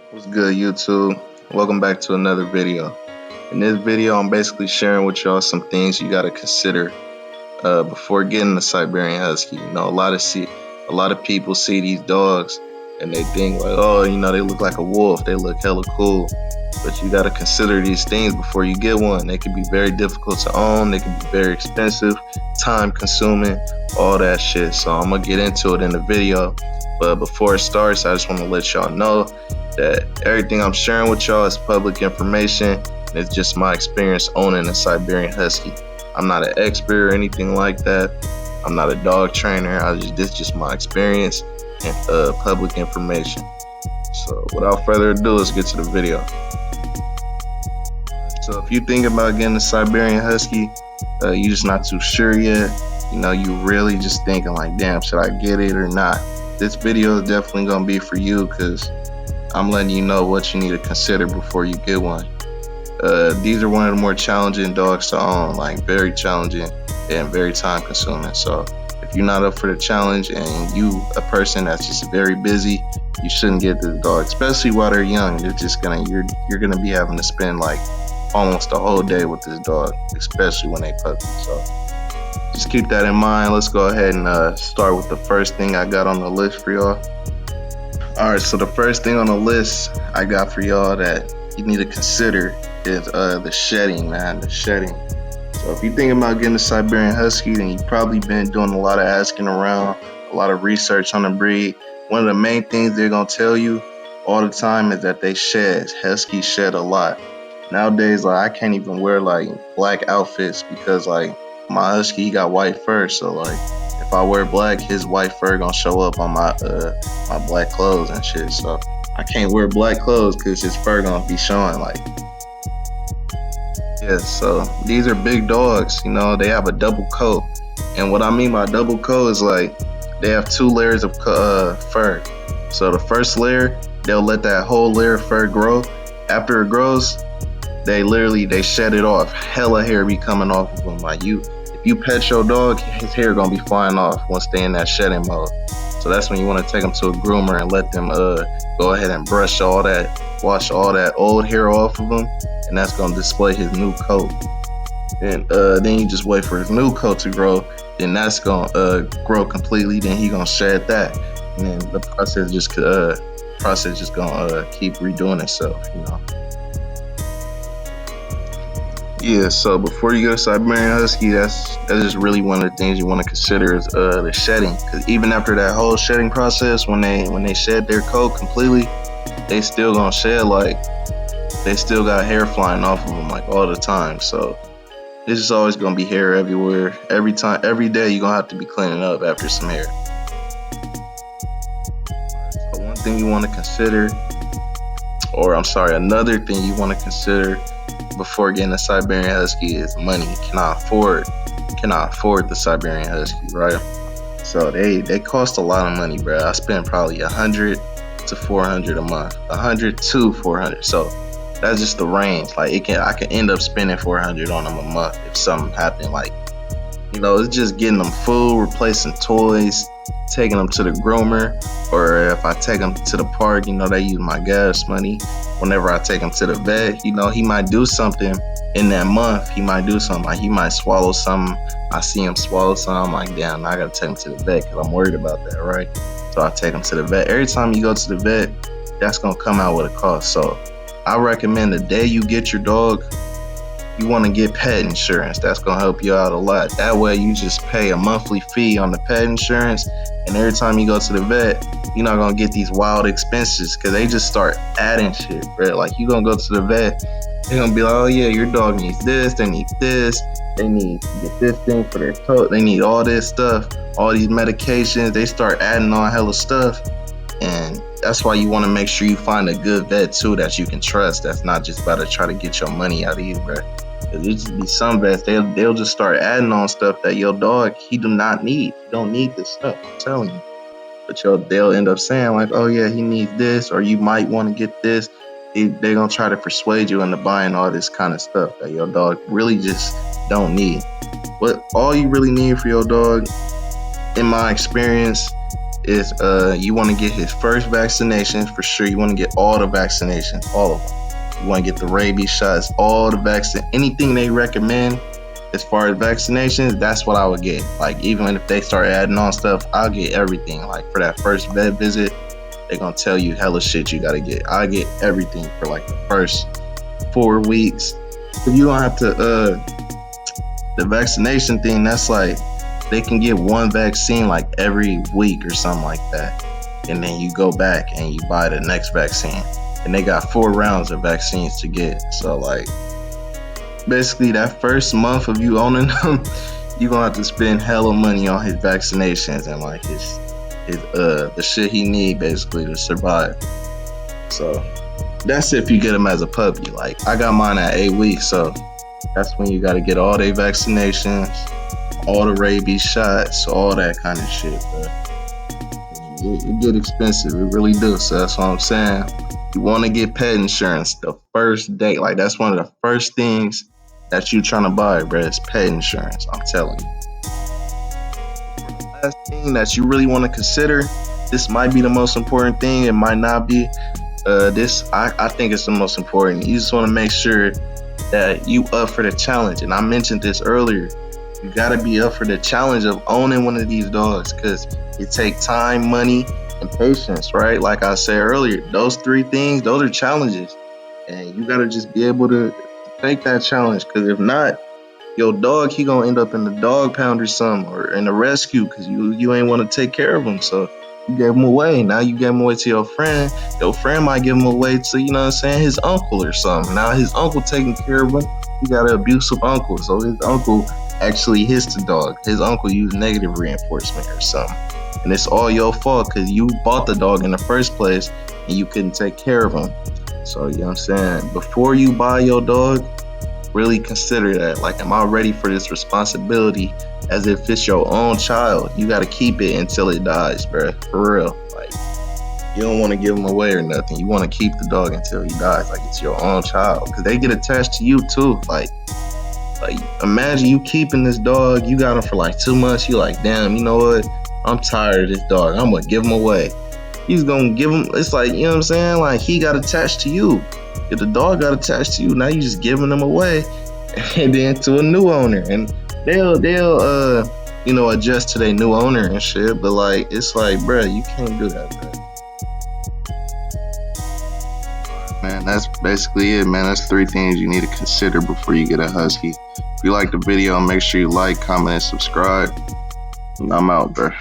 What's good, YouTube? Welcome back to another video. In this video, I'm basically sharing with y'all some things you gotta consider before getting a Siberian Husky. A lot of people see these dogs and they think like, oh, they look like a wolf. They look hella cool. But you gotta consider these things before you get one. They can be very difficult to own. They can be very expensive, time consuming, all that shit. So I'm gonna get into it in the video. But before it starts, I just want to let y'all know that everything I'm sharing with y'all is public information. It's just my experience owning a Siberian Husky. I'm not an expert or anything like that. I'm not a dog trainer. This is just my experience and public information. So without further ado, let's get to the video. So if you think about getting a Siberian Husky, you're just not too sure yet. You really just thinking like, damn, should I get it or not? This video is definitely gonna be for you because I'm letting you know what you need to consider before you get one. These are one of the more challenging dogs to own, like very challenging and very time consuming. So if you're not up for the challenge and you a person that's just very busy, you shouldn't get this dog, especially while they're young. You're gonna be having to spend like almost a whole day with this dog, especially when they puppy. So just keep that in mind. Let's go ahead and start with the first thing I got on the list for y'all. Alright, so the first thing on the list I got for y'all that you need to consider is the shedding, man. The shedding. So if you're thinking about getting a Siberian Husky, then you've probably been doing a lot of asking around, a lot of research on the breed. One of the main things they're gonna tell you all the time is that they shed. Huskies shed a lot. Nowadays, like I can't even wear like black outfits because like my Husky, he got white fur, so like if I wear black, his white fur gonna show up on my black clothes and shit. So I can't wear black clothes because his fur gonna be showing. Like, yeah. So these are big dogs. They have a double coat, and what I mean by double coat is like they have 2 layers of fur. So the first layer, they'll let that whole layer of fur grow. After it grows, they shed it off. Hella hair be coming off of them. Like if you pet your dog, his hair gonna be flying off once they in that shedding mode. So that's when you want to take them to a groomer and let them go ahead and wash all that old hair off of him, and that's gonna display his new coat. And then you just wait for his new coat to grow. Then that's gonna grow completely. Then he gonna shed that, and then the process just gonna keep redoing itself. Yeah, so before you get a Siberian Husky, that's just really one of the things you want to consider is the shedding. Because even after that whole shedding process, when they shed their coat completely, they still gonna shed, like they still got hair flying off of them like all the time. So it's just always gonna be hair everywhere. Every day you're gonna have to be cleaning up after some hair. So one thing you want to consider, another thing you want to consider before getting a Siberian Husky is money. Cannot afford the Siberian Husky, right? So they cost a lot of money, bro. I spend probably $100 to $400 a month, $100 to $400. So that's just the range. Like I can end up spending $400 on them a month if something happened. Like it's just getting them food, replacing toys, taking them to the groomer, or if I take them to the park, they use my gas money. Whenever I take him to the vet, he might do something in that month. He might do something, like he might swallow something. I see him swallow something. I'm like, damn, now I gotta take him to the vet because I'm worried about that, right? So I take him to the vet. Every time you go to the vet, that's gonna come out with a cost. So I recommend the day you get your dog, you want to get pet insurance. That's gonna help you out a lot. That way you just pay a monthly fee on the pet insurance, and every time you go to the vet, you're not gonna get these wild expenses because they just start adding shit, bro. Like you gonna go to the vet, they're gonna be like, oh yeah, your dog needs this, they need this, they need to get this thing for their coat, they need all this stuff, all these medications. They start adding on hella stuff, and that's why you want to make sure you find a good vet too that you can trust. That's not just about to try to get your money out of you, bro. There just be some vets, they'll just start adding on stuff that your dog, he do not need. He don't need this stuff, I'm telling you. But they'll end up saying like, oh yeah, he needs this, or you might want to get this. They're gonna try to persuade you into buying all this kind of stuff that your dog really just don't need. But all you really need for your dog, in my experience, is you want to get his first vaccinations for sure. You want to get all the vaccinations, all of them. You want to get the rabies shots, all the vaccine, anything they recommend as far as vaccinations. That's what I would get. Like even if they start adding on stuff, I'll get everything. Like for that first vet visit, they're gonna tell you hella shit you gotta get. I get everything for like the first 4 weeks. If you don't have to the vaccination thing, that's like they can get one vaccine like every week or something like that. And then you go back and you buy the next vaccine. And they got 4 rounds of vaccines to get. So like basically that first month of you owning them, you're gonna have to spend hella money on his vaccinations and like his the shit he need basically to survive. So that's if you get him as a puppy. Like I got mine at 8 weeks, so that's when you gotta get all their vaccinations, all the rabies shots, all that kind of shit. But it get expensive, it really do. So that's what I'm saying. You want to get pet insurance the first day. Like that's one of the first things that you trying to buy, bro. Is pet insurance. I'm telling you. Last thing that you really want to consider. This might be the most important thing. It might not be. I think it's the most important. You just want to make sure that you up for the challenge. And I mentioned this earlier. You gotta be up for the challenge of owning one of these dogs because it takes time, money, and patience, right? Like I said earlier, those 3 things, those are challenges. And you gotta just be able to take that challenge. Because if not, your dog, he gonna end up in the dog pound or something, or in the rescue because you ain't want to take care of him. So you gave him away. Now you gave him away to your friend. Your friend might give him away to, you know what I'm saying, his uncle or something. Now his uncle taking care of him. He got an abusive uncle. So his uncle actually hits the dog. His uncle used negative reinforcement or something. And it's all your fault because you bought the dog in the first place and you couldn't take care of him. So, you know what I'm saying? Before you buy your dog, really consider that. Like, am I ready for this responsibility as if it's your own child? You got to keep it until it dies, bro. For real. Like, you don't want to give him away or nothing. You want to keep the dog until he dies. Like, it's your own child. Because they get attached to you, too. Like, imagine you keeping this dog. You got him for like 2 months. You like, damn, you know what? I'm tired of this dog. I'm going to give him away. He's going to give him. It's like, you know what I'm saying? Like, he got attached to you. If the dog got attached to you, now you just giving them away and then to a new owner. And they'll adjust to their new owner and shit. But like, it's like, bro, you can't do that, bro. Man, that's basically it, man. That's 3 things you need to consider before you get a husky. If you like the video, make sure you like, comment, and subscribe. I'm out, bro.